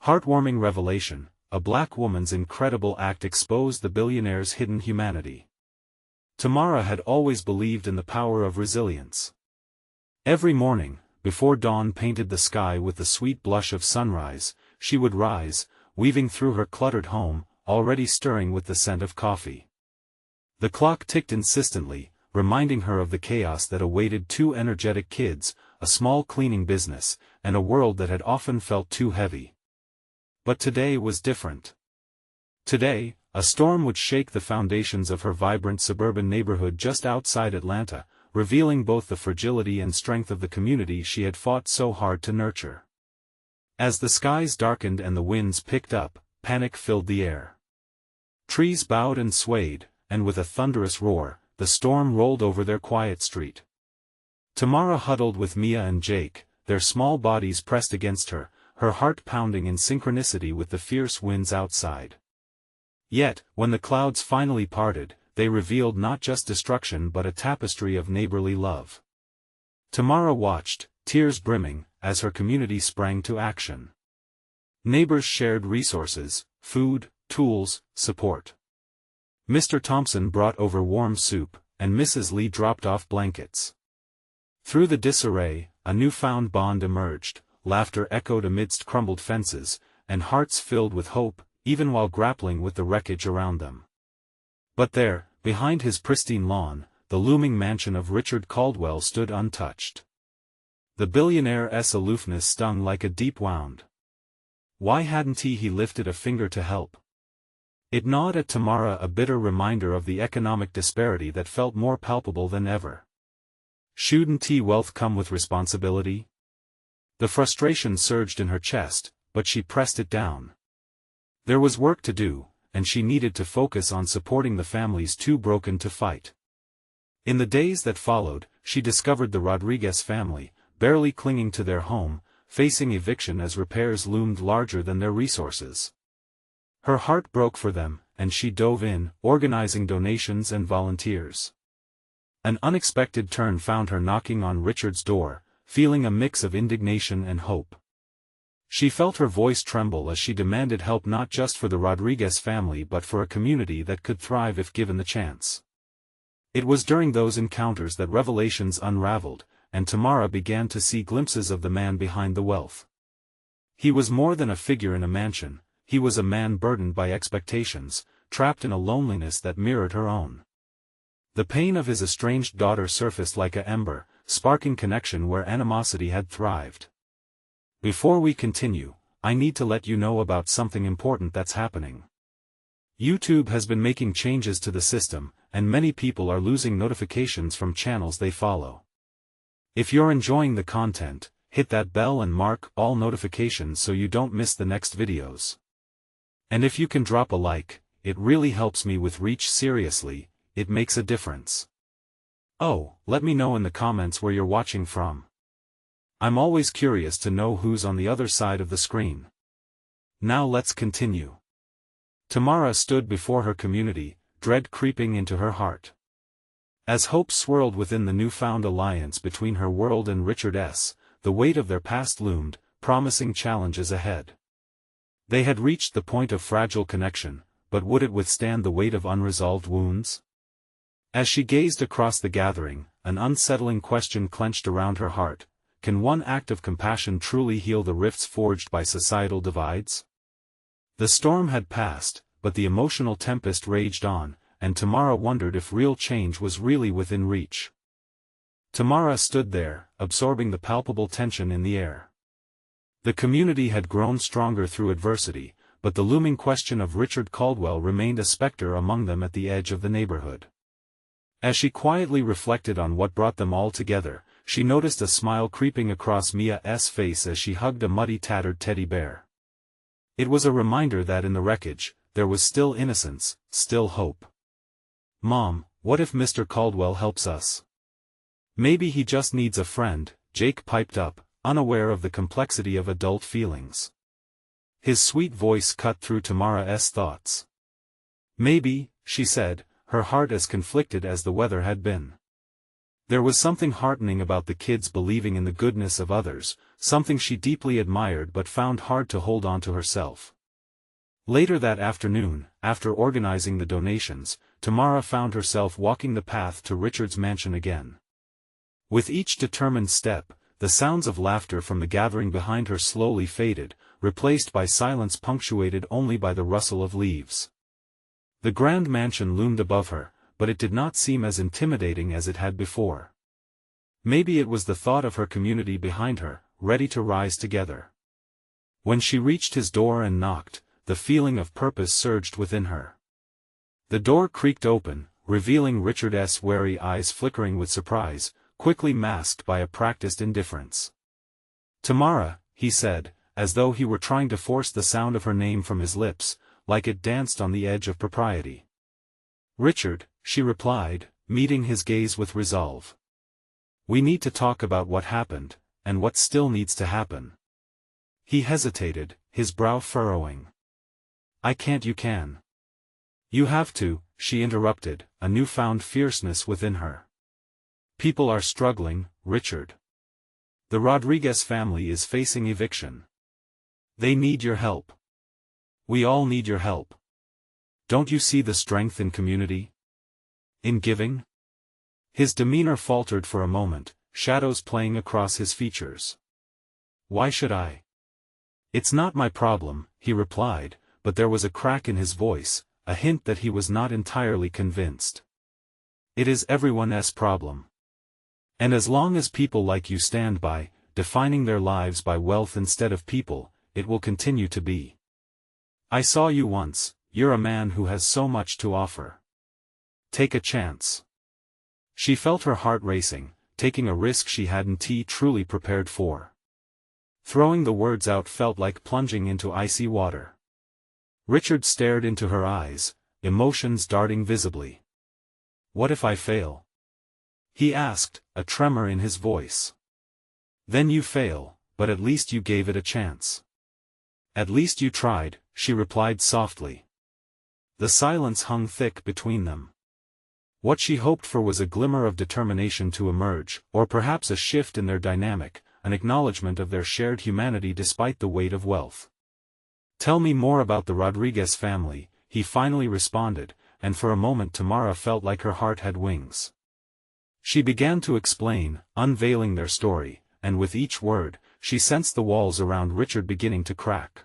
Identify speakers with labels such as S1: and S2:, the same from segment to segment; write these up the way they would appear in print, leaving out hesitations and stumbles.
S1: Heartwarming revelation, a black woman's incredible act exposed the billionaire's hidden humanity. Tamara had always believed in the power of resilience. Every morning, before dawn painted the sky with the sweet blush of sunrise, she would rise, weaving through her cluttered home, already stirring with the scent of coffee. The clock ticked insistently, reminding her of the chaos that awaited two energetic kids, a small cleaning business, and a world that had often felt too heavy. But today was different. Today, a storm would shake the foundations of her vibrant suburban neighborhood just outside Atlanta, revealing both the fragility and strength of the community she had fought so hard to nurture. As the skies darkened and the winds picked up, panic filled the air. Trees bowed and swayed, and with a thunderous roar, the storm rolled over their quiet street. Tamara huddled with Mia and Jake, their small bodies pressed against her, her heart pounding in synchronicity with the fierce winds outside. Yet, when the clouds finally parted, they revealed not just destruction but a tapestry of neighborly love. Tamara watched, tears brimming, as her community sprang to action. Neighbors shared resources, food, tools, support. Mr. Thompson brought over warm soup, and Mrs. Lee dropped off blankets. Through the disarray, a newfound bond emerged, laughter echoed amidst crumbled fences, and hearts filled with hope, even while grappling with the wreckage around them. But there, behind his pristine lawn, the looming mansion of Richard Caldwell stood untouched. The billionaire's aloofness stung like a deep wound. Why hadn't he lifted a finger to help? It gnawed at Tamara, a bitter reminder of the economic disparity that felt more palpable than ever. Shouldn't wealth come with responsibility? The frustration surged in her chest, but she pressed it down. There was work to do, and she needed to focus on supporting the families too broken to fight. In the days that followed, she discovered the Rodriguez family, barely clinging to their home, facing eviction as repairs loomed larger than their resources. Her heart broke for them, and she dove in, organizing donations and volunteers. An unexpected turn found her knocking on Richard's door, feeling a mix of indignation and hope. She felt her voice tremble as she demanded help not just for the Rodriguez family but for a community that could thrive if given the chance. It was during those encounters that revelations unraveled, and Tamara began to see glimpses of the man behind the wealth. He was more than a figure in a mansion, he was a man burdened by expectations, trapped in a loneliness that mirrored her own. The pain of his estranged daughter surfaced like an ember, sparking connection where animosity had thrived. Before we continue, I need to let you know about something important that's happening. YouTube has been making changes to the system, and many people are losing notifications from channels they follow. If you're enjoying the content, hit that bell and mark all notifications so you don't miss the next videos. And if you can drop a like, it really helps me with reach. Seriously, it makes a difference. Oh, let me know in the comments where you're watching from. I'm always curious to know who's on the other side of the screen. Now let's continue. Tamara stood before her community, dread creeping into her heart. As hope swirled within the newfound alliance between her world and Richard's, the weight of their past loomed, promising challenges ahead. They had reached the point of fragile connection, but would it withstand the weight of unresolved wounds? As she gazed across the gathering, an unsettling question clenched around her heart: can one act of compassion truly heal the rifts forged by societal divides? The storm had passed, but the emotional tempest raged on, and Tamara wondered if real change was really within reach. Tamara stood there, absorbing the palpable tension in the air. The community had grown stronger through adversity, but the looming question of Richard Caldwell remained a specter among them at the edge of the neighborhood. As she quietly reflected on what brought them all together, she noticed a smile creeping across Mia's face as she hugged a muddy, tattered teddy bear. It was a reminder that in the wreckage, there was still innocence, still hope. "Mom, what if Mr. Caldwell helps us? Maybe he just needs a friend," Jake piped up, unaware of the complexity of adult feelings. His sweet voice cut through Tamara's thoughts. "Maybe," she said, her heart as conflicted as the weather had been. There was something heartening about the kids believing in the goodness of others, something she deeply admired but found hard to hold on to herself. Later that afternoon, after organizing the donations, Tamara found herself walking the path to Richard's mansion again. With each determined step, the sounds of laughter from the gathering behind her slowly faded, replaced by silence punctuated only by the rustle of leaves. The grand mansion loomed above her, but it did not seem as intimidating as it had before. Maybe it was the thought of her community behind her, ready to rise together. When she reached his door and knocked, the feeling of purpose surged within her. The door creaked open, revealing Richard's wary eyes flickering with surprise, quickly masked by a practiced indifference. "Tamara," he said, as though he were trying to force the sound of her name from his lips, like it danced on the edge of propriety. "Richard," she replied, meeting his gaze with resolve. "We need to talk about what happened, and what still needs to happen." He hesitated, his brow furrowing. "I can't. You can." "You have to," she interrupted, a newfound fierceness within her. "People are struggling, Richard. The Rodriguez family is facing eviction. They need your help. We all need your help. Don't you see the strength in community? In giving?" His demeanor faltered for a moment, shadows playing across his features. "Why should I?" "It's not my problem," he replied, but there was a crack in his voice, a hint that he was not entirely convinced. "It is everyone's problem. And as long as people like you stand by, defining their lives by wealth instead of people, it will continue to be. I saw you once, you're a man who has so much to offer. Take a chance." She felt her heart racing, taking a risk she hadn't truly prepared for. Throwing the words out felt like plunging into icy water. Richard stared into her eyes, emotions darting visibly. "What if I fail?" he asked, a tremor in his voice. "Then you fail, but at least you gave it a chance." "At least you tried," she replied softly. The silence hung thick between them. What she hoped for was a glimmer of determination to emerge, or perhaps a shift in their dynamic, an acknowledgement of their shared humanity despite the weight of wealth. "Tell me more about the Rodriguez family," he finally responded, and for a moment Tamara felt like her heart had wings. She began to explain, unveiling their story, and with each word, she sensed the walls around Richard beginning to crack.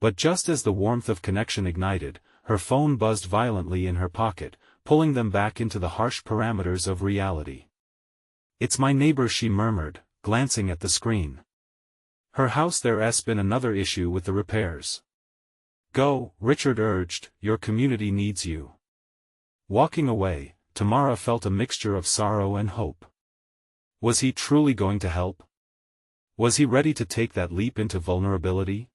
S1: But just as the warmth of connection ignited, her phone buzzed violently in her pocket, pulling them back into the harsh parameters of reality. "It's my neighbor," she murmured, glancing at the screen. "Her house there's been another issue with the repairs." "Go," Richard urged, "your community needs you." Walking away, Tamara felt a mixture of sorrow and hope. Was he truly going to help? Was he ready to take that leap into vulnerability?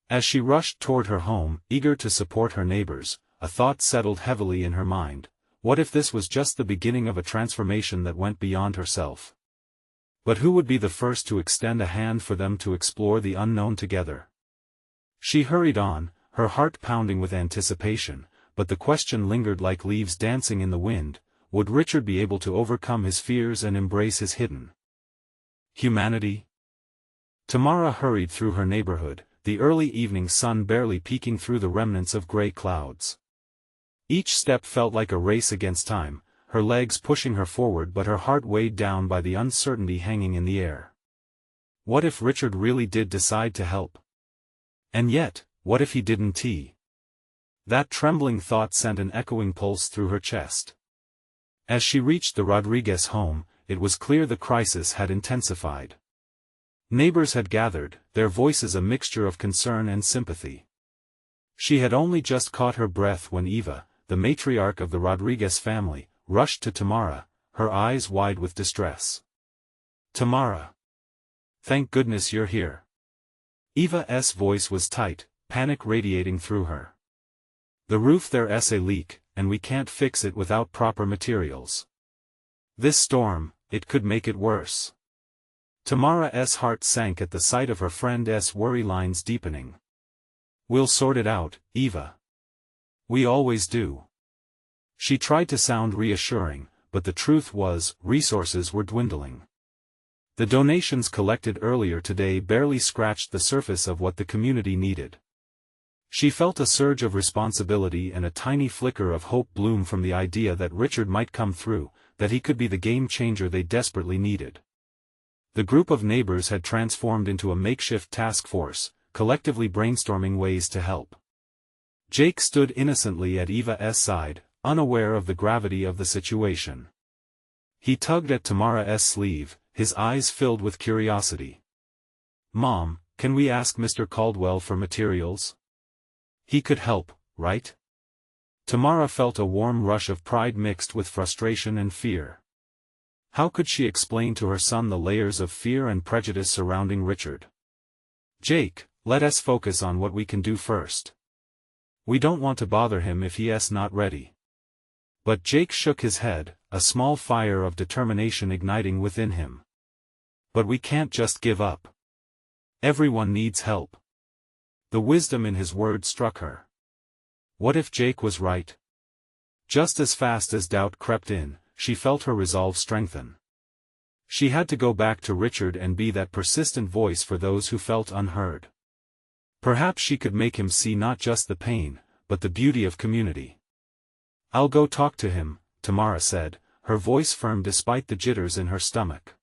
S1: As she rushed toward her home, eager to support her neighbors, a thought settled heavily in her mind. What if this was just the beginning of a transformation that went beyond herself? But who would be the first to extend a hand for them to explore the unknown together? She hurried on, her heart pounding with anticipation, but the question lingered like leaves dancing in the wind: would Richard be able to overcome his fears and embrace his hidden humanity? Tamara hurried through her neighborhood, the early evening sun barely peeking through the remnants of gray clouds. Each step felt like a race against time, her legs pushing her forward but her heart weighed down by the uncertainty hanging in the air. What if Richard really did decide to help? And yet, what if he didn't? That trembling thought sent an echoing pulse through her chest. As she reached the Rodriguez home, it was clear the crisis had intensified. Neighbors had gathered, their voices a mixture of concern and sympathy. She had only just caught her breath when Eva, the matriarch of the Rodriguez family, rushed to Tamara, her eyes wide with distress. "Tamara! Thank goodness you're here." Eva's voice was tight, panic radiating through her. "The roof there's a leak, and we can't fix it without proper materials. This storm, it could make it worse." Tamara's heart sank at the sight of her friend's worry lines deepening. "We'll sort it out, Eva. We always do." She tried to sound reassuring, but the truth was, resources were dwindling. The donations collected earlier today barely scratched the surface of what the community needed. She felt a surge of responsibility and a tiny flicker of hope bloom from the idea that Richard might come through, that he could be the game changer they desperately needed. The group of neighbors had transformed into a makeshift task force, collectively brainstorming ways to help. Jake stood innocently at Eva's side, unaware of the gravity of the situation. He tugged at Tamara's sleeve, his eyes filled with curiosity. "Mom, can we ask Mr. Caldwell for materials? He could help, right?" Tamara felt a warm rush of pride mixed with frustration and fear. How could she explain to her son the layers of fear and prejudice surrounding Richard? "Jake, let us focus on what we can do first. We don't want to bother him if he's not ready." But Jake shook his head, a small fire of determination igniting within him. "But we can't just give up. Everyone needs help." The wisdom in his words struck her. What if Jake was right? Just as fast as doubt crept in, she felt her resolve strengthen. She had to go back to Richard and be that persistent voice for those who felt unheard. Perhaps she could make him see not just the pain, but the beauty of community. "I'll go talk to him," Tamara said, her voice firm despite the jitters in her stomach.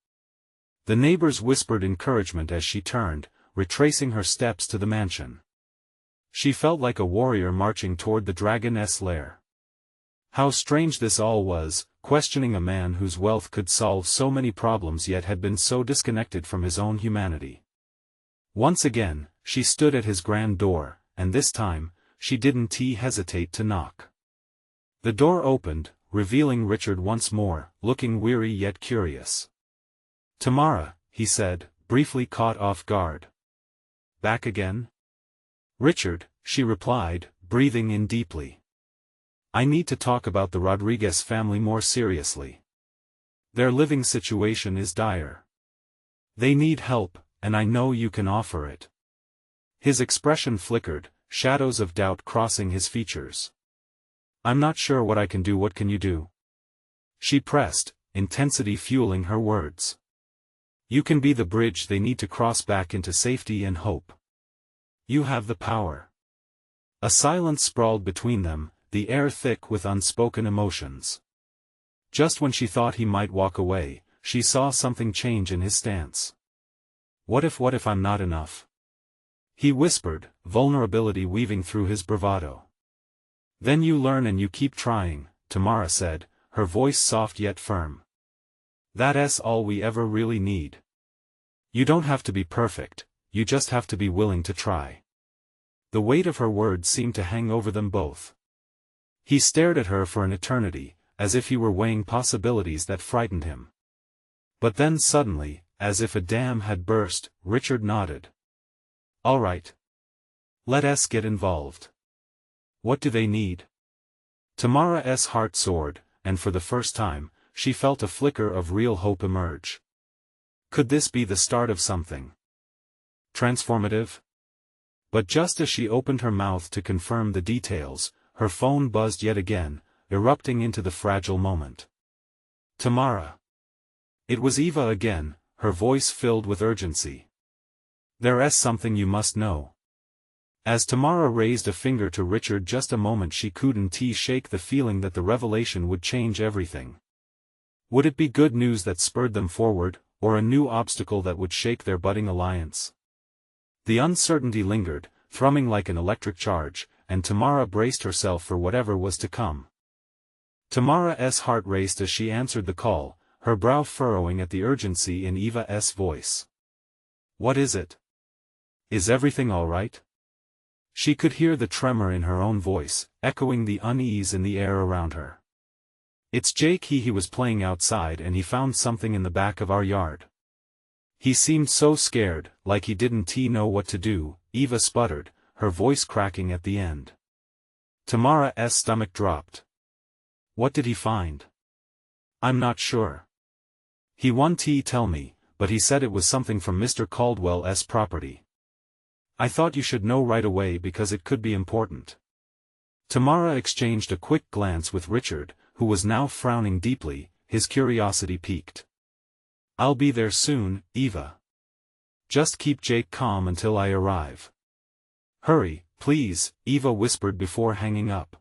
S1: The neighbors whispered encouragement as she turned, retracing her steps to the mansion. She felt like a warrior marching toward the dragon's lair. How strange this all was, questioning a man whose wealth could solve so many problems yet had been so disconnected from his own humanity. Once again, she stood at his grand door, and this time, she didn't hesitate to knock. The door opened, revealing Richard once more, looking weary yet curious. "Tamara," he said, briefly caught off guard. "Back again?" "Richard," she replied, breathing in deeply. "I need to talk about the Rodriguez family more seriously. Their living situation is dire. They need help, and I know you can offer it." His expression flickered, shadows of doubt crossing his features. "I'm not sure what I can do. What can you do?" She pressed, intensity fueling her words. "You can be the bridge they need to cross back into safety and hope. You have the power." A silence sprawled between them, the air thick with unspoken emotions. Just when she thought he might walk away, she saw something change in his stance. What if I'm not enough?" he whispered, vulnerability weaving through his bravado. "Then you learn and you keep trying," Tamara said, her voice soft yet firm. "That's all we ever really need. You don't have to be perfect, you just have to be willing to try." The weight of her words seemed to hang over them both. He stared at her for an eternity, as if he were weighing possibilities that frightened him. But then suddenly, as if a dam had burst, Richard nodded. "All right. Let us get involved. What do they need?" Tamara's heart soared, and for the first time, she felt a flicker of real hope emerge. Could this be the start of something transformative? But just as she opened her mouth to confirm the details, her phone buzzed yet again, erupting into the fragile moment. "Tamara." It was Eva again, her voice filled with urgency. "There's something you must know." As Tamara raised a finger to Richard just a moment, she couldn't shake the feeling that the revelation would change everything. Would it be good news that spurred them forward, or a new obstacle that would shake their budding alliance? The uncertainty lingered, thrumming like an electric charge, and Tamara braced herself for whatever was to come. Tamara's heart raced as she answered the call, her brow furrowing at the urgency in Eva's voice. "What is it? Is everything all right?" She could hear the tremor in her own voice, echoing the unease in the air around her. "It's Jake. He was playing outside and he found something in the back of our yard. He seemed so scared, like he didn't know what to do," Eva sputtered, her voice cracking at the end. Tamara's stomach dropped. "What did he find?" "I'm not sure. He won't tell me, but he said it was something from Mr. Caldwell's property. I thought you should know right away because it could be important." Tamara exchanged a quick glance with Richard, who was now frowning deeply, his curiosity piqued. "I'll be there soon, Eva. Just keep Jake calm until I arrive." "Hurry, please," Eva whispered before hanging up.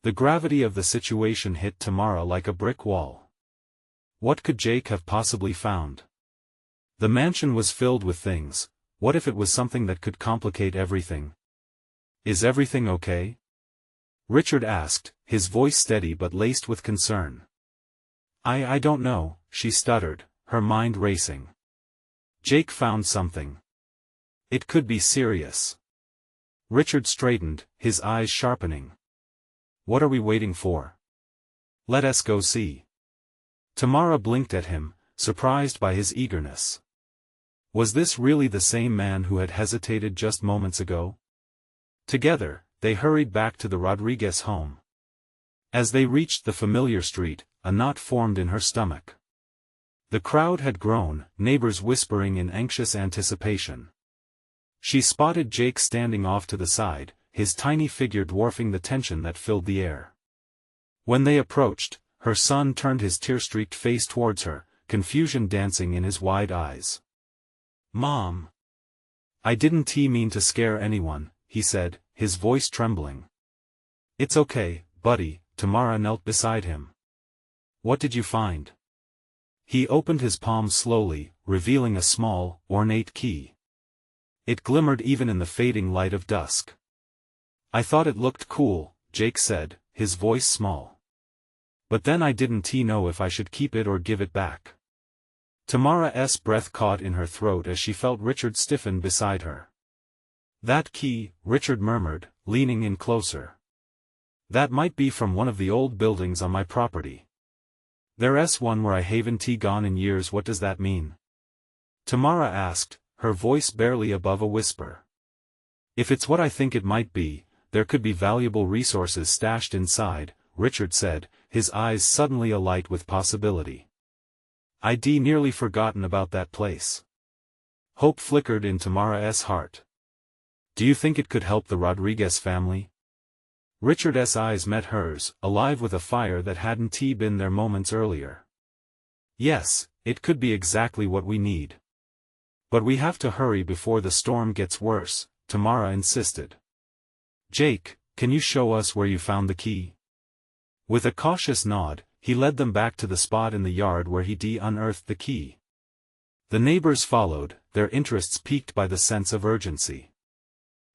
S1: The gravity of the situation hit Tamara like a brick wall. What could Jake have possibly found? The mansion was filled with things. What if it was something that could complicate everything? "Is everything okay?" Richard asked, his voice steady but laced with concern. I don't know," she stuttered, her mind racing. "Jake found something. It could be serious." Richard straightened, his eyes sharpening. "What are we waiting for? Let us go see." Tamara blinked at him, surprised by his eagerness. Was this really the same man who had hesitated just moments ago? Together, they hurried back to the Rodriguez home. As they reached the familiar street, a knot formed in her stomach. The crowd had grown, neighbors whispering in anxious anticipation. She spotted Jake standing off to the side, his tiny figure dwarfing the tension that filled the air. When they approached, her son turned his tear-streaked face towards her, confusion dancing in his wide eyes. "Mom! I didn't mean to scare anyone," he said, his voice trembling. "It's okay, buddy," Tamara knelt beside him. "What did you find?" He opened his palm slowly, revealing a small, ornate key. It glimmered even in the fading light of dusk. "I thought it looked cool," Jake said, his voice small. "But then I didn't know if I should keep it or give it back." Tamara's breath caught in her throat as she felt Richard stiffen beside her. "That key," Richard murmured, leaning in closer. "That might be from one of the old buildings on my property. There's one where I haven't gone in years. What does that mean?" Tamara asked, her voice barely above a whisper. "If it's what I think it might be, there could be valuable resources stashed inside," Richard said, his eyes suddenly alight with possibility. "I'd nearly forgotten about that place." Hope flickered in Tamara's heart. "Do you think it could help the Rodriguez family?" Richard's eyes met hers, alive with a fire that hadn't been there moments earlier. "Yes, it could be exactly what we need. But we have to hurry before the storm gets worse," Tamara insisted. "Jake, can you show us where you found the key?" With a cautious nod, he led them back to the spot in the yard where he unearthed the key. The neighbors followed, their interests piqued by the sense of urgency.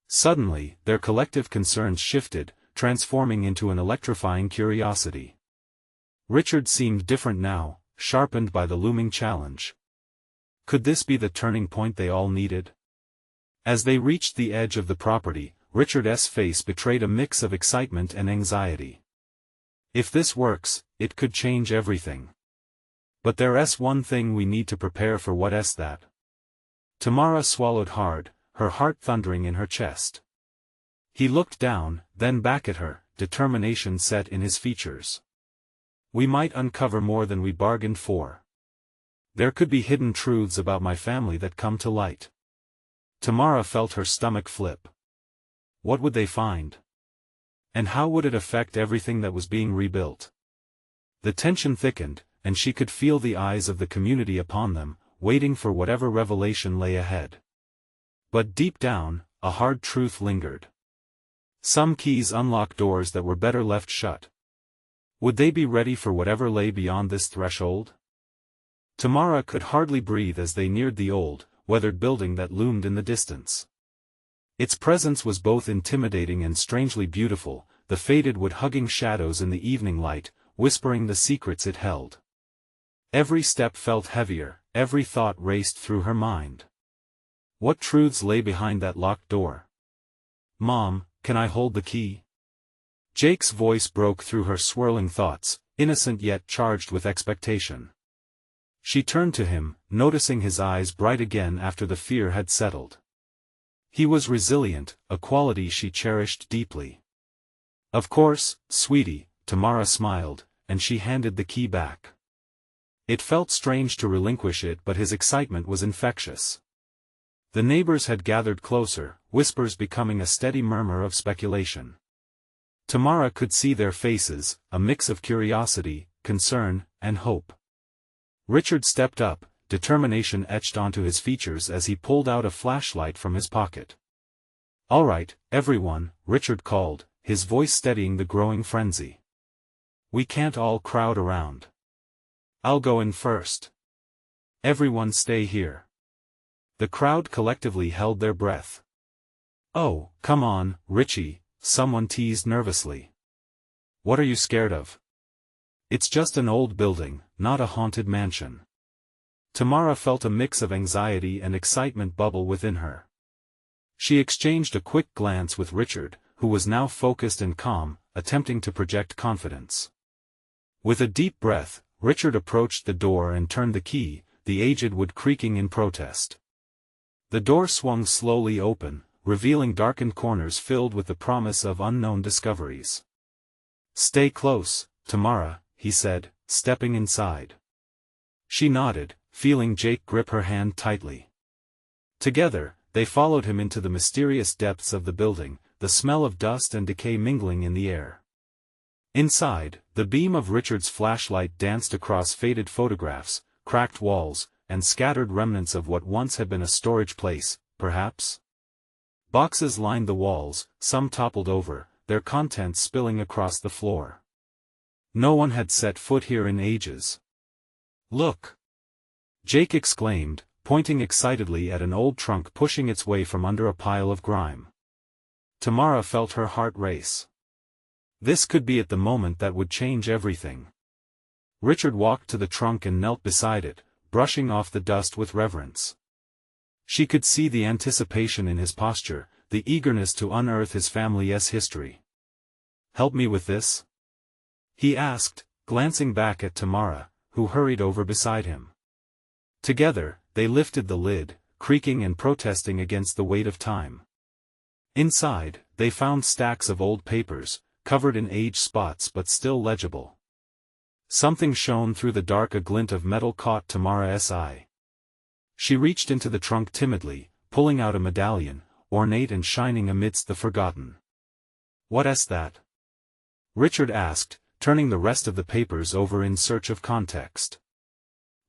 S1: Suddenly, their collective concerns shifted, transforming into an electrifying curiosity. Richard seemed different now, sharpened by the looming challenge. Could this be the turning point they all needed? As they reached the edge of the property, Richard's face betrayed a mix of excitement and anxiety. If this works, it could change everything. But there's one thing we need to prepare for. What's that? Tamara swallowed hard, her heart thundering in her chest. He looked down, then back at her, determination set in his features. "We might uncover more than we bargained for. There could be hidden truths about my family that come to light." Tamara felt her stomach flip. What would they find? And how would it affect everything that was being rebuilt? The tension thickened, and she could feel the eyes of the community upon them, waiting for whatever revelation lay ahead. But deep down, a hard truth lingered. Some keys unlock doors that were better left shut. Would they be ready for whatever lay beyond this threshold? Tamara could hardly breathe as they neared the old, weathered building that loomed in the distance. Its presence was both intimidating and strangely beautiful, the faded wood hugging shadows in the evening light, whispering the secrets it held. Every step felt heavier, every thought raced through her mind. What truths lay behind that locked door? "Mom, can I hold the key?" Jake's voice broke through her swirling thoughts, innocent yet charged with expectation. She turned to him, noticing his eyes bright again after the fear had settled. He was resilient, a quality she cherished deeply. "Of course, sweetie," Tamara smiled, and she handed the key back. It felt strange to relinquish it, but his excitement was infectious. The neighbors had gathered closer, whispers becoming a steady murmur of speculation. Tamara could see their faces, a mix of curiosity, concern, and hope. Richard stepped up, determination etched onto his features as he pulled out a flashlight from his pocket. "All right, everyone," Richard called, his voice steadying the growing frenzy. "We can't all crowd around. I'll go in first. Everyone stay here." The crowd collectively held their breath. "Oh, come on, Richie," someone teased nervously. "What are you scared of? It's just an old building, not a haunted mansion." Tamara felt a mix of anxiety and excitement bubble within her. She exchanged a quick glance with Richard, who was now focused and calm, attempting to project confidence. With a deep breath, Richard approached the door and turned the key, the aged wood creaking in protest. The door swung slowly open, revealing darkened corners filled with the promise of unknown discoveries. "Stay close, Tamara," he said, stepping inside. She nodded, feeling Jake grip her hand tightly. Together, they followed him into the mysterious depths of the building, the smell of dust and decay mingling in the air. Inside, the beam of Richard's flashlight danced across faded photographs, cracked walls, and scattered remnants of what once had been a storage place, perhaps? Boxes lined the walls, some toppled over, their contents spilling across the floor. No one had set foot here in ages. "Look!" Jake exclaimed, pointing excitedly at an old trunk pushing its way from under a pile of grime. Tamara felt her heart race. This could be at the moment that would change everything. Richard walked to the trunk and knelt beside it, brushing off the dust with reverence. She could see the anticipation in his posture, the eagerness to unearth his family's history. "Help me with this?" he asked, glancing back at Tamara, who hurried over beside him. Together, they lifted the lid, creaking and protesting against the weight of time. Inside, they found stacks of old papers, covered in age spots but still legible. Something shone through the dark, a glint of metal caught Tamara's eye. She reached into the trunk timidly, pulling out a medallion, ornate and shining amidst the forgotten. "What's that?" Richard asked, turning the rest of the papers over in search of context.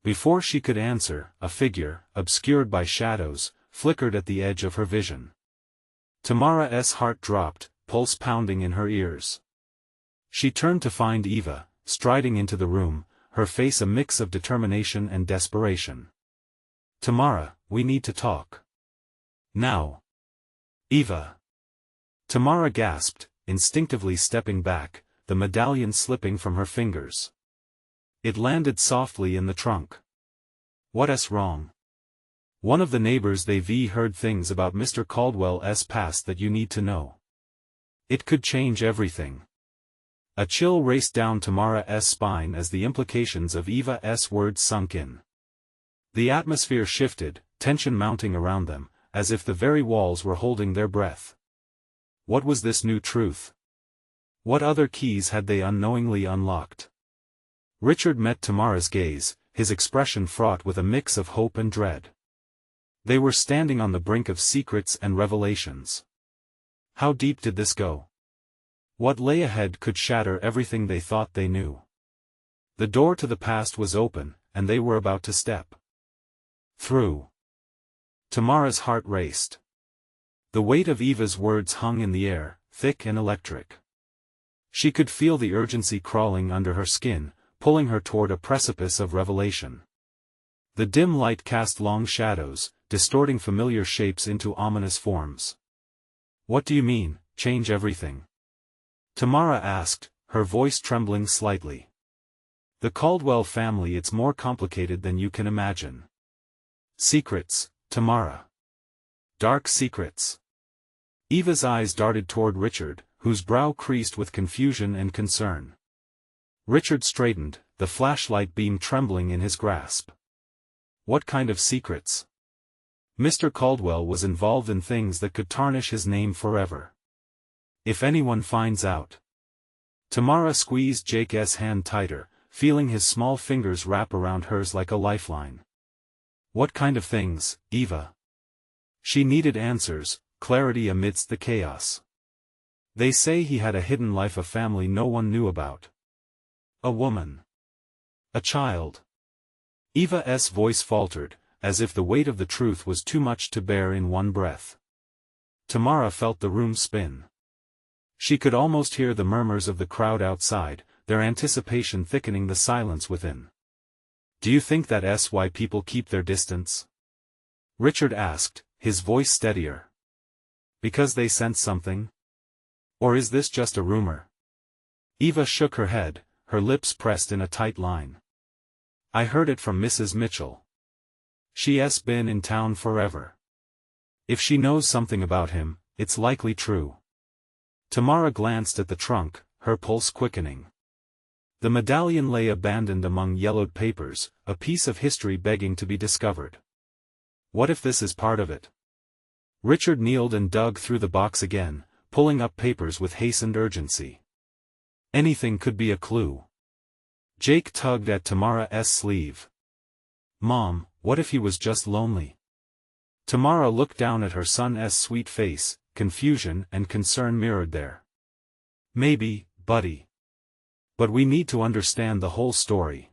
S1: Before she could answer, a figure, obscured by shadows, flickered at the edge of her vision. Tamara's heart dropped, pulse pounding in her ears. She turned to find Eva, striding into the room, her face a mix of determination and desperation. "Tamara, we need to talk. Now." "Eva." Tamara gasped, instinctively stepping back, the medallion slipping from her fingers. It landed softly in the trunk. "What's wrong?" "One of the neighbors they've heard things about Mr. Caldwell's past that you need to know. It could change everything." A chill raced down Tamara's spine as the implications of Eva's words sunk in. The atmosphere shifted, tension mounting around them, as if the very walls were holding their breath. What was this new truth? What other keys had they unknowingly unlocked? Richard met Tamara's gaze, his expression fraught with a mix of hope and dread. They were standing on the brink of secrets and revelations. How deep did this go? What lay ahead could shatter everything they thought they knew. The door to the past was open, and they were about to step through. Tamara's heart raced. The weight of Eva's words hung in the air, thick and electric. She could feel the urgency crawling under her skin, pulling her toward a precipice of revelation. The dim light cast long shadows, distorting familiar shapes into ominous forms. "What do you mean, change everything?" Tamara asked, her voice trembling slightly. "The Caldwell family, it's more complicated than you can imagine. Secrets, Tamara. Dark secrets." Eva's eyes darted toward Richard, whose brow creased with confusion and concern. Richard straightened, the flashlight beam trembling in his grasp. "What kind of secrets?" "Mr. Caldwell was involved in things that could tarnish his name forever. If anyone finds out." Tamara squeezed Jake's hand tighter, feeling his small fingers wrap around hers like a lifeline. "What kind of things, Eva?" She needed answers, clarity amidst the chaos. "They say he had a hidden life, a family no one knew about. A woman. A child. Eva's voice faltered, as if the weight of the truth was too much to bear in one breath. Tamara felt the room spin. She could almost hear the murmurs of the crowd outside, their anticipation thickening the silence within. "Do you think that's why people keep their distance?" Richard asked, his voice steadier. "Because they sense something? Or is this just a rumor?" Eva shook her head, her lips pressed in a tight line. "I heard it from Mrs. Mitchell. She's been in town forever. If she knows something about him, it's likely true." Tamara glanced at the trunk, her pulse quickening. The medallion lay abandoned among yellowed papers, a piece of history begging to be discovered. What if this is part of it? Richard kneeled and dug through the box again, pulling up papers with hastened urgency. Anything could be a clue. Jake tugged at Tamara's sleeve. "Mom, what if he was just lonely?" Tamara looked down at her son's sweet face, confusion and concern mirrored there. "Maybe, buddy. But we need to understand the whole story."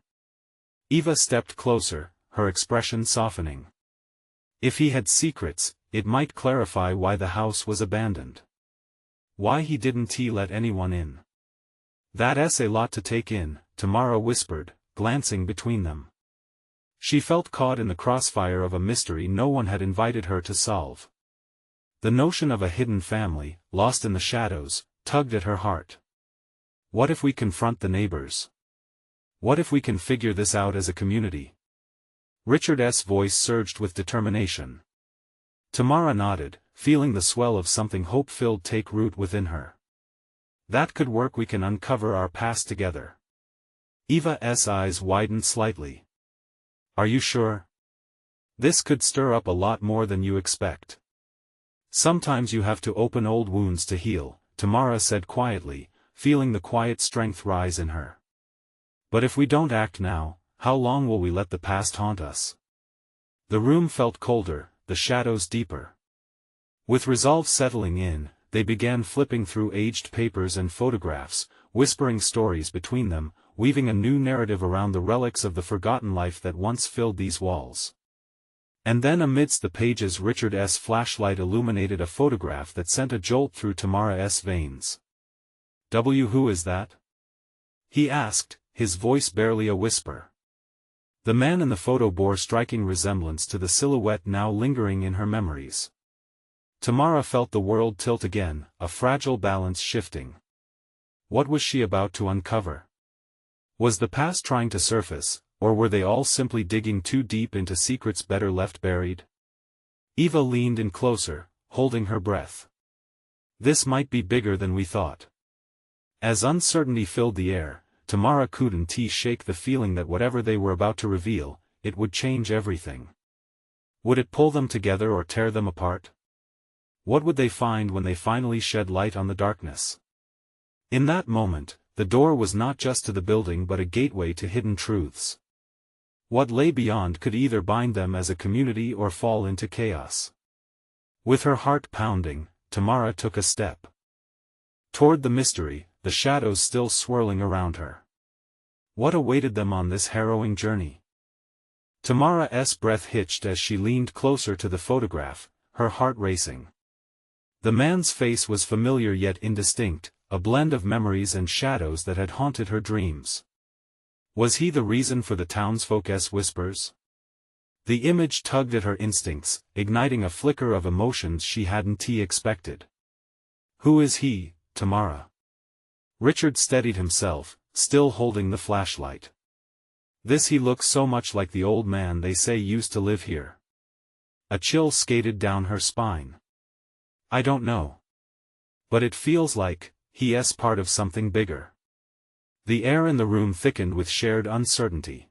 S1: Eva stepped closer, her expression softening. If he had secrets, it might clarify why the house was abandoned. Why he didn't let anyone in. "That's a lot to take in," Tamara whispered, glancing between them. She felt caught in the crossfire of a mystery no one had invited her to solve. The notion of a hidden family, lost in the shadows, tugged at her heart. What if we confront the neighbors? What if we can figure this out as a community? Richard's voice surged with determination. Tamara nodded, feeling the swell of something hope-filled take root within her. "That could work. We can uncover our past together." Eva's eyes widened slightly. "Are you sure? This could stir up a lot more than you expect." "Sometimes you have to open old wounds to heal," Tamara said quietly, feeling the quiet strength rise in her. "But if we don't act now, how long will we let the past haunt us?" The room felt colder, the shadows deeper. With resolve settling in, they began flipping through aged papers and photographs, whispering stories between them, weaving a new narrative around the relics of the forgotten life that once filled these walls. And then amidst the pages Richard's flashlight illuminated a photograph that sent a jolt through Tamara's veins. Who is that?" he asked, his voice barely a whisper. The man in the photo bore striking resemblance to the silhouette now lingering in her memories. Tamara felt the world tilt again, a fragile balance shifting. What was she about to uncover? Was the past trying to surface, or were they all simply digging too deep into secrets better left buried? Eva leaned in closer, holding her breath. This might be bigger than we thought. As uncertainty filled the air, Tamara couldn't shake the feeling that whatever they were about to reveal, it would change everything. Would it pull them together or tear them apart? What would they find when they finally shed light on the darkness? In that moment, the door was not just to the building but a gateway to hidden truths. What lay beyond could either bind them as a community or fall into chaos. With her heart pounding, Tamara took a step toward the mystery, the shadows still swirling around her. What awaited them on this harrowing journey? Tamara's breath hitched as she leaned closer to the photograph, her heart racing. The man's face was familiar yet indistinct, a blend of memories and shadows that had haunted her dreams. Was he the reason for the townsfolk's whispers? The image tugged at her instincts, igniting a flicker of emotions she hadn't expected. Who is he, Tamara? Richard steadied himself, still holding the flashlight. He looks so much like the old man they say used to live here. A chill skated down her spine. I don't know. But it feels like he's part of something bigger. The air in the room thickened with shared uncertainty.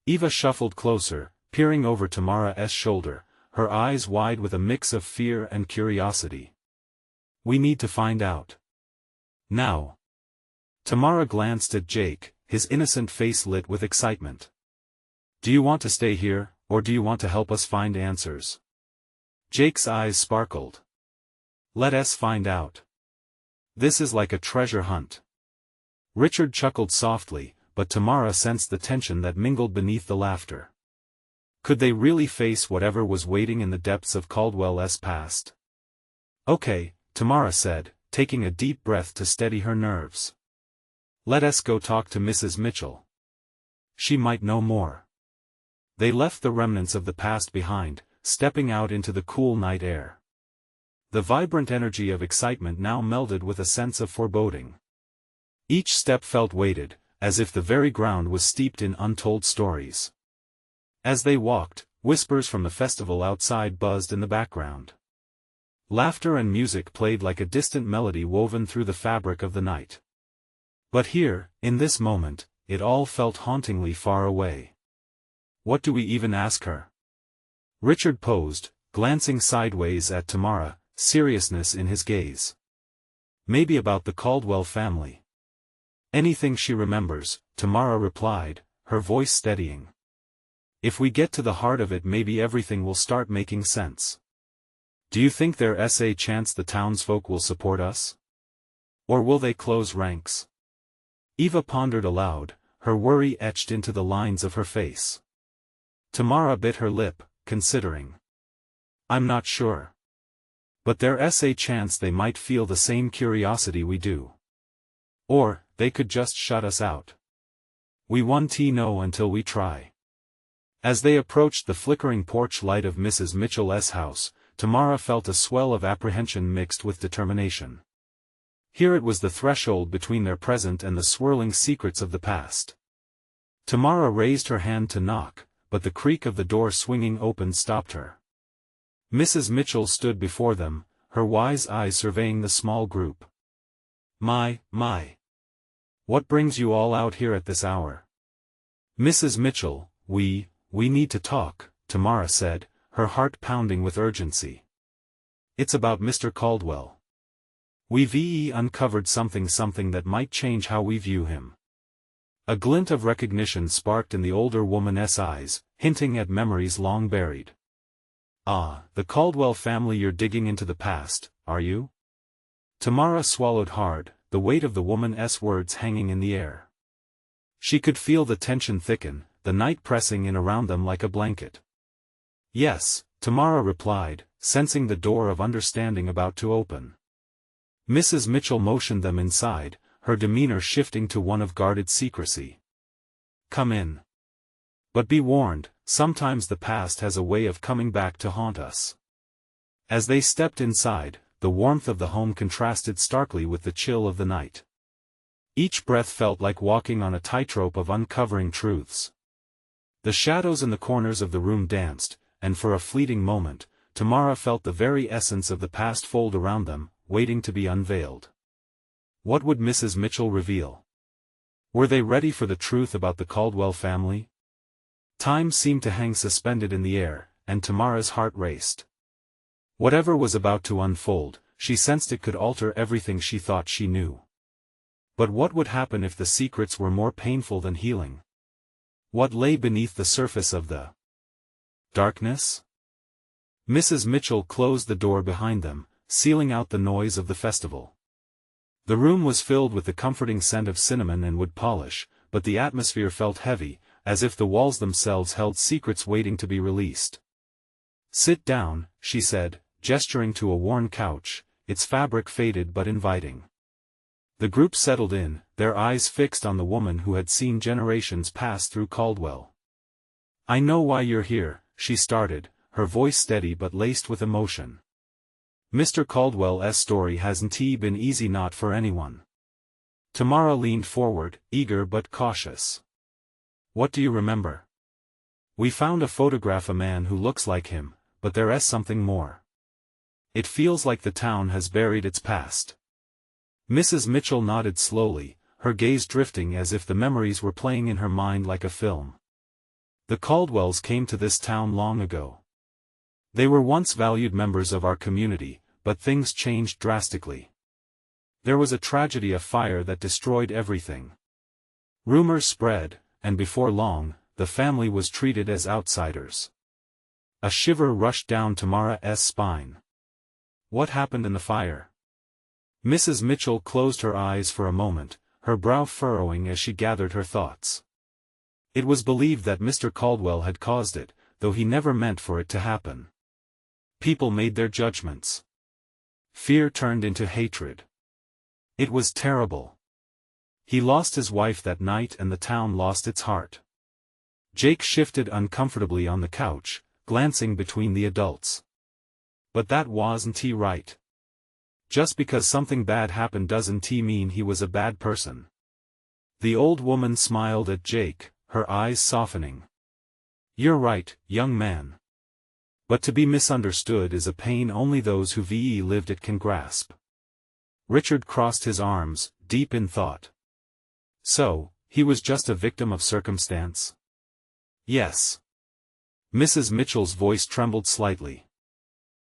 S1: Eva shuffled closer, peering over Tamara's shoulder, her eyes wide with a mix of fear and curiosity. We need to find out. Now. Tamara glanced at Jake, his innocent face lit with excitement. Do you want to stay here, or do you want to help us find answers? Jake's eyes sparkled. Let us find out. This is like a treasure hunt. Richard chuckled softly, but Tamara sensed the tension that mingled beneath the laughter. Could they really face whatever was waiting in the depths of Caldwell's past? Okay, Tamara said, taking a deep breath to steady her nerves. Let us go talk to Mrs. Mitchell. She might know more. They left the remnants of the past behind, stepping out into the cool night air. The vibrant energy of excitement now melded with a sense of foreboding. Each step felt weighted, as if the very ground was steeped in untold stories. As they walked, whispers from the festival outside buzzed in the background. Laughter and music played like a distant melody woven through the fabric of the night. But here, in this moment, it all felt hauntingly far away. What do we even ask her? Richard posed, glancing sideways at Tamara, seriousness in his gaze. Maybe about the Caldwell family. Anything she remembers, Tamara replied, her voice steadying. If we get to the heart of it, maybe everything will start making sense. Do you think there's a chance the townsfolk will support us? Or will they close ranks? Eva pondered aloud, her worry etched into the lines of her face. Tamara bit her lip, considering. I'm not sure. But there's a chance they might feel the same curiosity we do. Or, they could just shut us out. We won't know until we try. As they approached the flickering porch light of Mrs. Mitchell's house, Tamara felt a swell of apprehension mixed with determination. Here it was, the threshold between their present and the swirling secrets of the past. Tamara raised her hand to knock, but the creak of the door swinging open stopped her. Mrs. Mitchell stood before them, her wise eyes surveying the small group. My. What brings you all out here at this hour? Mrs. Mitchell, we need to talk, Tamara said, her heart pounding with urgency. It's about Mr. Caldwell. We've uncovered something that might change how we view him. A glint of recognition sparked in the older woman's eyes, hinting at memories long buried. Ah, the Caldwell family. You're digging into the past, are you? Tamara swallowed hard, the weight of the woman's words hanging in the air. She could feel the tension thicken, the night pressing in around them like a blanket. Yes, Tamara replied, sensing the door of understanding about to open. Mrs. Mitchell motioned them inside, her demeanor shifting to one of guarded secrecy. Come in. But be warned, sometimes the past has a way of coming back to haunt us. As they stepped inside, the warmth of the home contrasted starkly with the chill of the night. Each breath felt like walking on a tightrope of uncovering truths. The shadows in the corners of the room danced, and for a fleeting moment, Tamara felt the very essence of the past fold around them, waiting to be unveiled. What would Mrs. Mitchell reveal? Were they ready for the truth about the Caldwell family? Time seemed to hang suspended in the air, and Tamara's heart raced. Whatever was about to unfold, she sensed it could alter everything she thought she knew. But what would happen if the secrets were more painful than healing? What lay beneath the surface of the darkness? Mrs. Mitchell closed the door behind them, sealing out the noise of the festival. The room was filled with the comforting scent of cinnamon and wood polish, but the atmosphere felt heavy, as if the walls themselves held secrets waiting to be released. Sit down, she said, gesturing to a worn couch, its fabric faded but inviting. The group settled in, their eyes fixed on the woman who had seen generations pass through Caldwell. I know why you're here, she started, her voice steady but laced with emotion. Mr. Caldwell's story hasn't been easy, not for anyone. Tamara leaned forward, eager but cautious. What do you remember? We found a photograph, a man who looks like him, but there's something more. It feels like the town has buried its past. Mrs. Mitchell nodded slowly, her gaze drifting as if the memories were playing in her mind like a film. The Caldwells came to this town long ago. They were once valued members of our community, but things changed drastically. There was a tragedy, a fire that destroyed everything. Rumors spread, and before long, the family was treated as outsiders. A shiver rushed down Tamara's spine. What happened in the fire? Mrs. Mitchell closed her eyes for a moment, her brow furrowing as she gathered her thoughts. It was believed that Mr. Caldwell had caused it, though he never meant for it to happen. People made their judgments. Fear turned into hatred. It was terrible. He lost his wife that night and the town lost its heart. Jake shifted uncomfortably on the couch, glancing between the adults. But that wasn't he right. Just because something bad happened doesn't mean he was a bad person. The old woman smiled at Jake, her eyes softening. You're right, young man. But to be misunderstood is a pain only those who've lived it can grasp. Richard crossed his arms, deep in thought. So, he was just a victim of circumstance? Yes. Mrs. Mitchell's voice trembled slightly.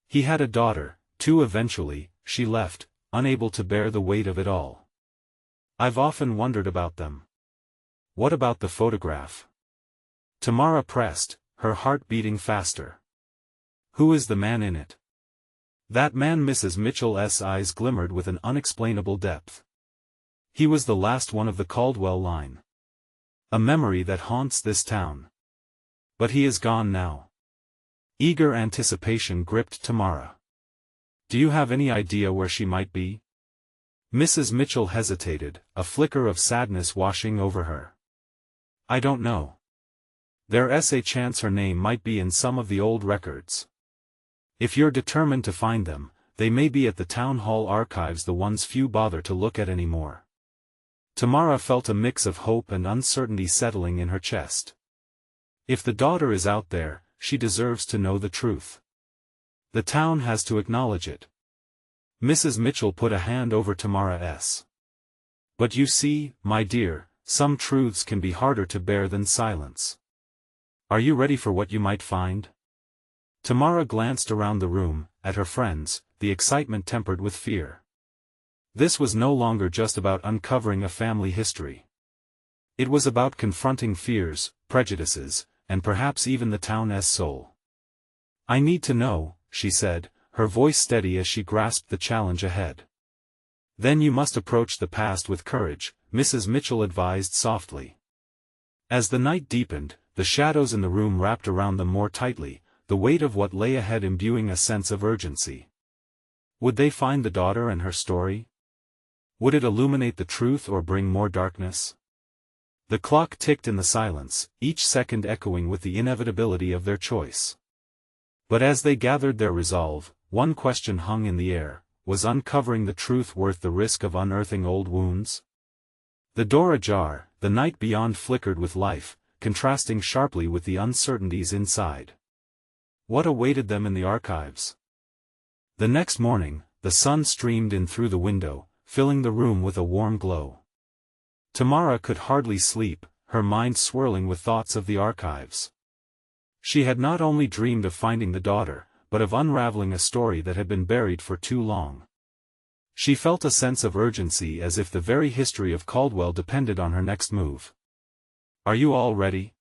S1: He had a daughter, too. Eventually, she left, unable to bear the weight of it all. I've often wondered about them. What about the photograph? Tamara pressed, her heart beating faster. Who is the man in it? That man. Mrs. Mitchell's eyes glimmered with an unexplainable depth. He was the last one of the Caldwell line. A memory that haunts this town. But he is gone now. Eager anticipation gripped Tamara. Do you have any idea where she might be? Mrs. Mitchell hesitated, a flicker of sadness washing over her. I don't know. There's a chance her name might be in some of the old records. If you're determined to find them, they may be at the town hall archives, the ones few bother to look at anymore. Tamara felt a mix of hope and uncertainty settling in her chest. If the daughter is out there, she deserves to know the truth. The town has to acknowledge it. Mrs. Mitchell put a hand over Tamara's. But you see, my dear, some truths can be harder to bear than silence. Are you ready for what you might find? Tamara glanced around the room, at her friends, the excitement tempered with fear. This was no longer just about uncovering a family history. It was about confronting fears, prejudices, and perhaps even the town's soul. I need to know, she said, her voice steady as she grasped the challenge ahead. Then you must approach the past with courage, Mrs. Mitchell advised softly. As the night deepened, the shadows in the room wrapped around them more tightly, the weight of what lay ahead imbuing a sense of urgency. Would they find the daughter and her story? Would it illuminate the truth or bring more darkness? The clock ticked in the silence, each second echoing with the inevitability of their choice. But as they gathered their resolve, one question hung in the air: was uncovering the truth worth the risk of unearthing old wounds? The door ajar, the night beyond flickered with life, contrasting sharply with the uncertainties inside. What awaited them in the archives? The next morning, the sun streamed in through the window, filling the room with a warm glow. Tamara could hardly sleep, her mind swirling with thoughts of the archives. She had not only dreamed of finding the daughter, but of unraveling a story that had been buried for too long. She felt a sense of urgency, as if the very history of Caldwell depended on her next move. Are you all ready?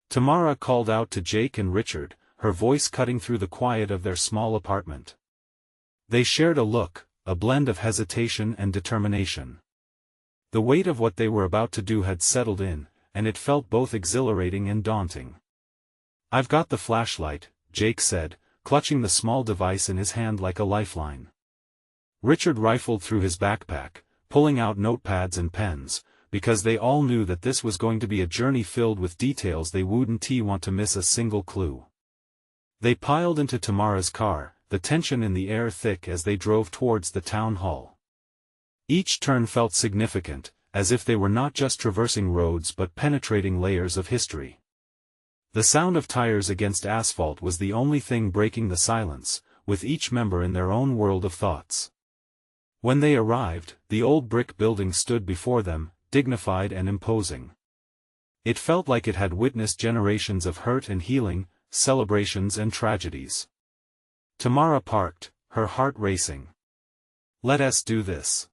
S1: Tamara called out to Jake and Richard, her voice cutting through the quiet of their small apartment. They shared a look, a blend of hesitation and determination. The weight of what they were about to do had settled in, and it felt both exhilarating and daunting. I've got the flashlight, Jake said, clutching the small device in his hand like a lifeline. Richard rifled through his backpack, pulling out notepads and pens, because they all knew that this was going to be a journey filled with details they wouldn't want to miss a single clue. They piled into Tamara's car, the tension in the air thick as they drove towards the town hall. Each turn felt significant, as if they were not just traversing roads but penetrating layers of history. The sound of tires against asphalt was the only thing breaking the silence, with each member in their own world of thoughts. When they arrived, the old brick building stood before them, dignified and imposing. It felt like it had witnessed generations of hurt and healing, celebrations and tragedies. Tamara parked, her heart racing. Let us do this.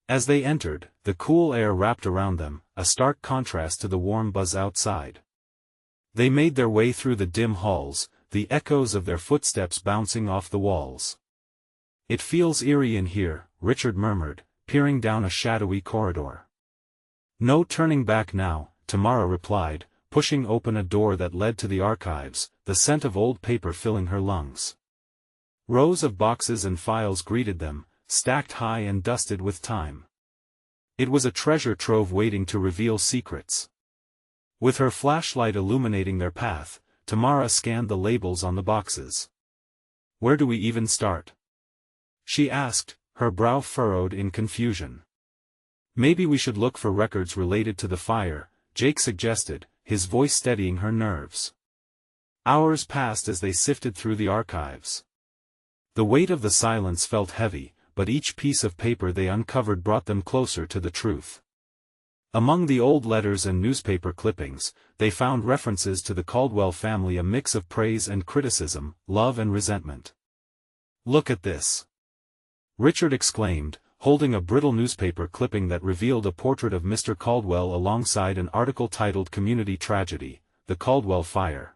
S1: As they entered, the cool air wrapped around them, a stark contrast to the warm buzz outside. They made their way through the dim halls, the echoes of their footsteps bouncing off the walls. It feels eerie in here, Richard murmured, peering down a shadowy corridor. "No turning back now," Tamara replied, pushing open a door that led to the archives, the scent of old paper filling her lungs. Rows of boxes and files greeted them, stacked high and dusted with time. It was a treasure trove waiting to reveal secrets. With her flashlight illuminating their path, Tamara scanned the labels on the boxes. "Where do we even start?" she asked, her brow furrowed in confusion. "Maybe we should look for records related to the fire," Jake suggested, his voice steadying her nerves. Hours passed as they sifted through the archives. The weight of the silence felt heavy, but each piece of paper they uncovered brought them closer to the truth. Among the old letters and newspaper clippings, they found references to the Caldwell family, a mix of praise and criticism, love and resentment. "Look at this!" Richard exclaimed, holding a brittle newspaper clipping that revealed a portrait of Mr. Caldwell alongside an article titled "Community Tragedy: The Caldwell Fire."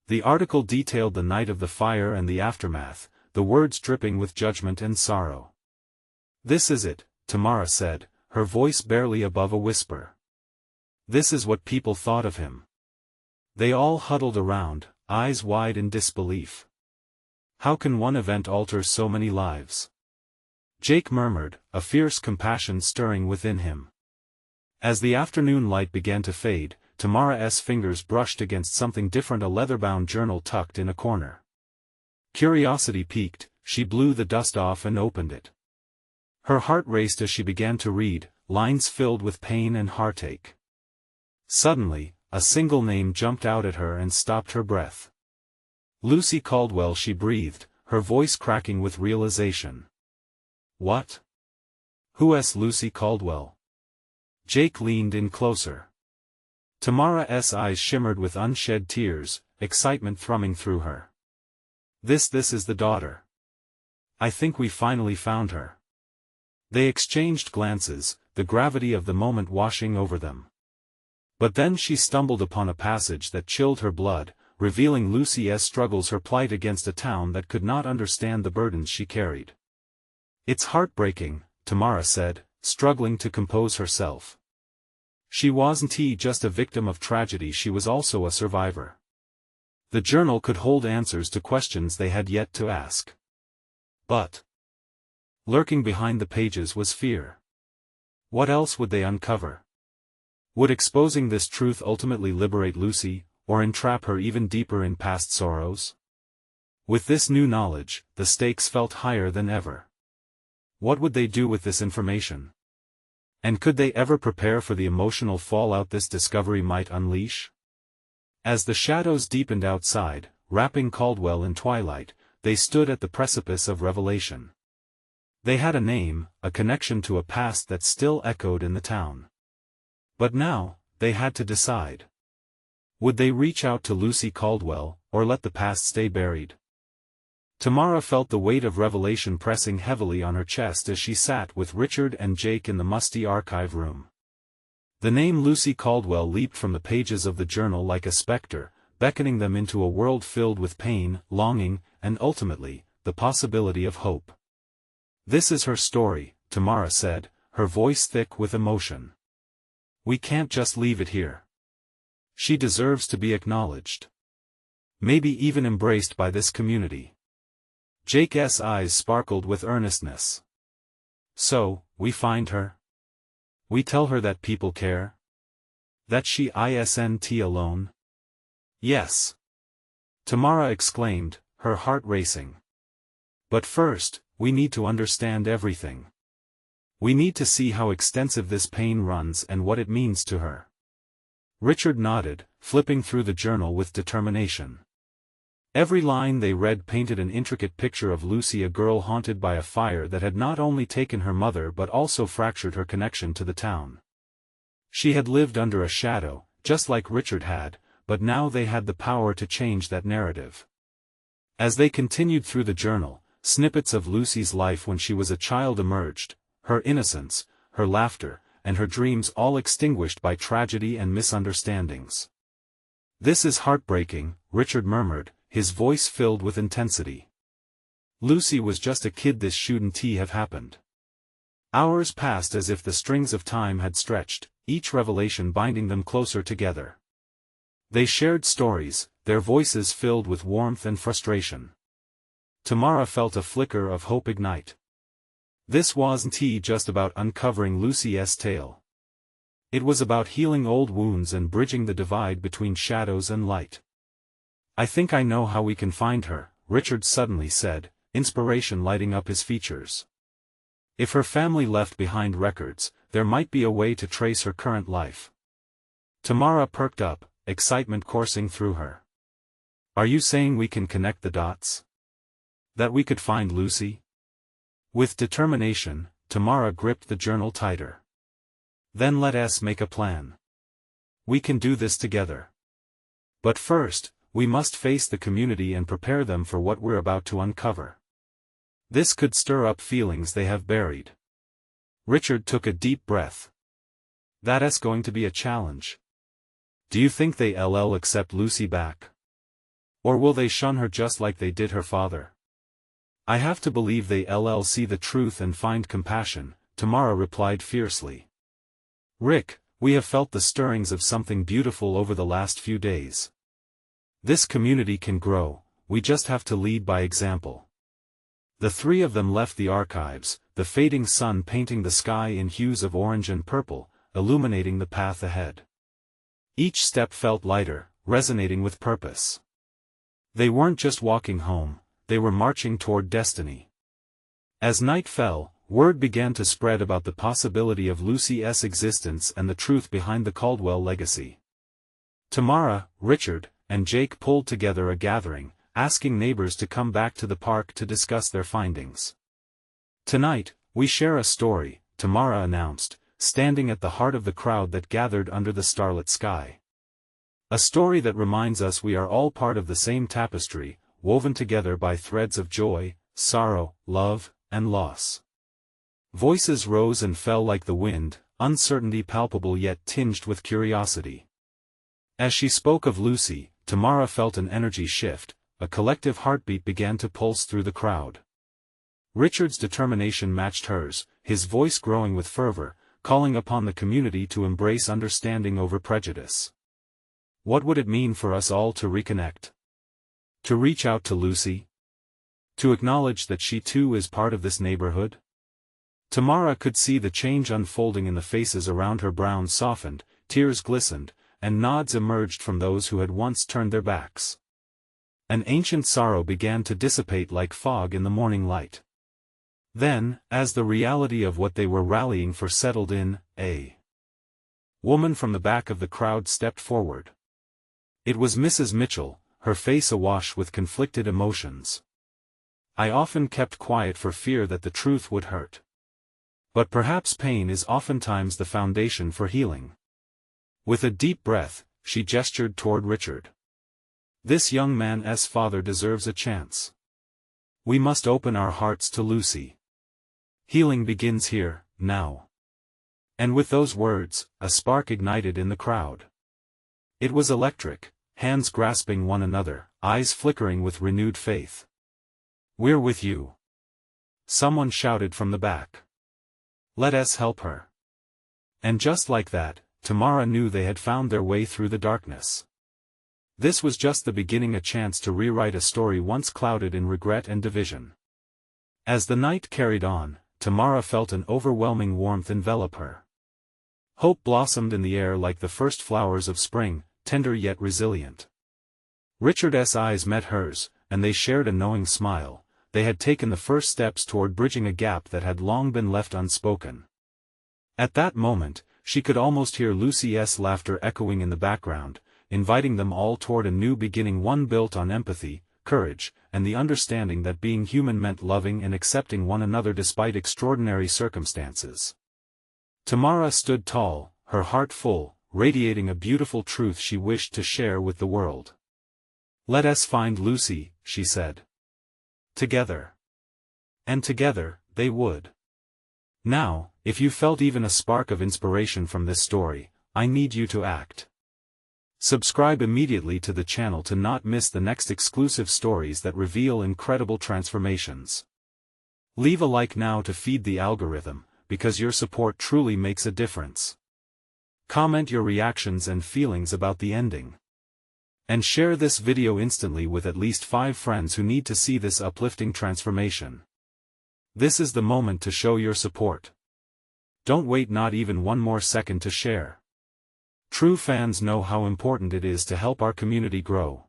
S1: The article detailed the night of the fire and the aftermath, the words dripping with judgment and sorrow. "This is it," Tamara said, her voice barely above a whisper. "This is what people thought of him." They all huddled around, eyes wide in disbelief. "How can one event alter so many lives?" Jake murmured, a fierce compassion stirring within him. As the afternoon light began to fade, Tamara's fingers brushed against something different, a leather-bound journal tucked in a corner. Curiosity piqued, she blew the dust off and opened it. Her heart raced as she began to read, lines filled with pain and heartache. Suddenly, a single name jumped out at her and stopped her breath. "Lucy Caldwell," she breathed, her voice cracking with realization. "What? Who's Lucy Caldwell?" Jake leaned in closer. Tamara's eyes shimmered with unshed tears, excitement thrumming through her. This is the daughter. I think we finally found her." They exchanged glances, the gravity of the moment washing over them. But then she stumbled upon a passage that chilled her blood, revealing Lucy's struggles, her plight against a town that could not understand the burdens she carried. "It's heartbreaking," Tamara said, struggling to compose herself. She wasn't just a victim of tragedy, she was also a survivor. The journal could hold answers to questions they had yet to ask. But lurking behind the pages was fear. What else would they uncover? Would exposing this truth ultimately liberate Lucy, or entrap her even deeper in past sorrows? With this new knowledge, the stakes felt higher than ever. What would they do with this information? And could they ever prepare for the emotional fallout this discovery might unleash? As the shadows deepened outside, wrapping Caldwell in twilight, they stood at the precipice of revelation. They had a name, a connection to a past that still echoed in the town. But now, they had to decide. Would they reach out to Lucy Caldwell, or let the past stay buried? Tamara felt the weight of revelation pressing heavily on her chest as she sat with Richard and Jake in the musty archive room. The name Lucy Caldwell leaped from the pages of the journal like a specter, beckoning them into a world filled with pain, longing, and ultimately, the possibility of hope. "This is her story," Tamara said, her voice thick with emotion. "We can't just leave it here. She deserves to be acknowledged. Maybe even embraced by this community." Jake's eyes sparkled with earnestness. "So, we find her? We tell her that people care? That she isn't alone?" "Yes," Tamara exclaimed, her heart racing. "But first, we need to understand everything. We need to see how extensive this pain runs and what it means to her." Richard nodded, flipping through the journal with determination. Every line they read painted an intricate picture of Lucy, a girl haunted by a fire that had not only taken her mother but also fractured her connection to the town. She had lived under a shadow, just like Richard had, but now they had the power to change that narrative. As they continued through the journal, snippets of Lucy's life when she was a child emerged, her innocence, her laughter, and her dreams all extinguished by tragedy and misunderstandings. "This is heartbreaking," Richard murmured, his voice filled with intensity. "Lucy was just a kid, this shouldn't have happened. Hours passed as if the strings of time had stretched, each revelation binding them closer together. They shared stories, their voices filled with warmth and frustration. Tamara felt a flicker of hope ignite. This wasn't just about uncovering Lucy's tale. It was about healing old wounds and bridging the divide between shadows and light. "I think I know how we can find her," Richard suddenly said, inspiration lighting up his features. "If her family left behind records, there might be a way to trace her current life." Tamara perked up, excitement coursing through her. "Are you saying we can connect the dots? That we could find Lucy?" With determination, Tamara gripped the journal tighter. "Then let us make a plan. We can do this together. But first, we must face the community and prepare them for what we're about to uncover. This could stir up feelings they have buried." Richard took a deep breath. "That's going to be a challenge. Do you think they'll accept Lucy back? Or will they shun her just like they did her father?" "I have to believe they'll see the truth and find compassion," Tamara replied fiercely. "Rick, we have felt the stirrings of something beautiful over the last few days. This community can grow, we just have to lead by example." The three of them left the archives, the fading sun painting the sky in hues of orange and purple, illuminating the path ahead. Each step felt lighter, resonating with purpose. They weren't just walking home, they were marching toward destiny. As night fell, word began to spread about the possibility of Lucy's existence and the truth behind the Caldwell legacy. Tamara, Richard, and Jake pulled together a gathering, asking neighbors to come back to the park to discuss their findings. "Tonight, we share a story," Tamara announced, standing at the heart of the crowd that gathered under the starlit sky. "A story that reminds us we are all part of the same tapestry, woven together by threads of joy, sorrow, love, and loss." Voices rose and fell like the wind, uncertainty palpable yet tinged with curiosity. As she spoke of Lucy, Tamara felt an energy shift, a collective heartbeat began to pulse through the crowd. Richard's determination matched hers, his voice growing with fervor, calling upon the community to embrace understanding over prejudice. What would it mean for us all to reconnect? To reach out to Lucy? To acknowledge that she too is part of this neighborhood? Tamara could see the change unfolding in the faces around her. Brown softened, tears glistened, and nods emerged from those who had once turned their backs. An ancient sorrow began to dissipate like fog in the morning light. Then, as the reality of what they were rallying for settled in, a woman from the back of the crowd stepped forward. It was Mrs. Mitchell, her face awash with conflicted emotions. "I often kept quiet for fear that the truth would hurt. But perhaps pain is oftentimes the foundation for healing." With a deep breath, she gestured toward Richard. "This young man's father deserves a chance. We must open our hearts to Lucy. Healing begins here, now." And with those words, a spark ignited in the crowd. It was electric, hands grasping one another, eyes flickering with renewed faith. "We're with you," someone shouted from the back. "Let us help her." And just like that, Tamara knew they had found their way through the darkness. This was just the beginning, a chance to rewrite a story once clouded in regret and division. As the night carried on, Tamara felt an overwhelming warmth envelop her. Hope blossomed in the air like the first flowers of spring, tender yet resilient. Richard's eyes met hers, and they shared a knowing smile. They had taken the first steps toward bridging a gap that had long been left unspoken. At that moment, she could almost hear Lucy's laughter echoing in the background, inviting them all toward a new beginning, one built on empathy, courage, and the understanding that being human meant loving and accepting one another despite extraordinary circumstances. Tamara stood tall, her heart full, radiating a beautiful truth she wished to share with the world. "Let us find Lucy," she said. Together. And together, they would. Now, if you felt even a spark of inspiration from this story, I need you to act. Subscribe immediately to the channel to not miss the next exclusive stories that reveal incredible transformations. Leave a like now to feed the algorithm, because your support truly makes a difference. Comment your reactions and feelings about the ending. And share this video instantly with at least 5 friends who need to see this uplifting transformation. This is the moment to show your support. Don't wait not even one more second to share. True fans know how important it is to help our community grow.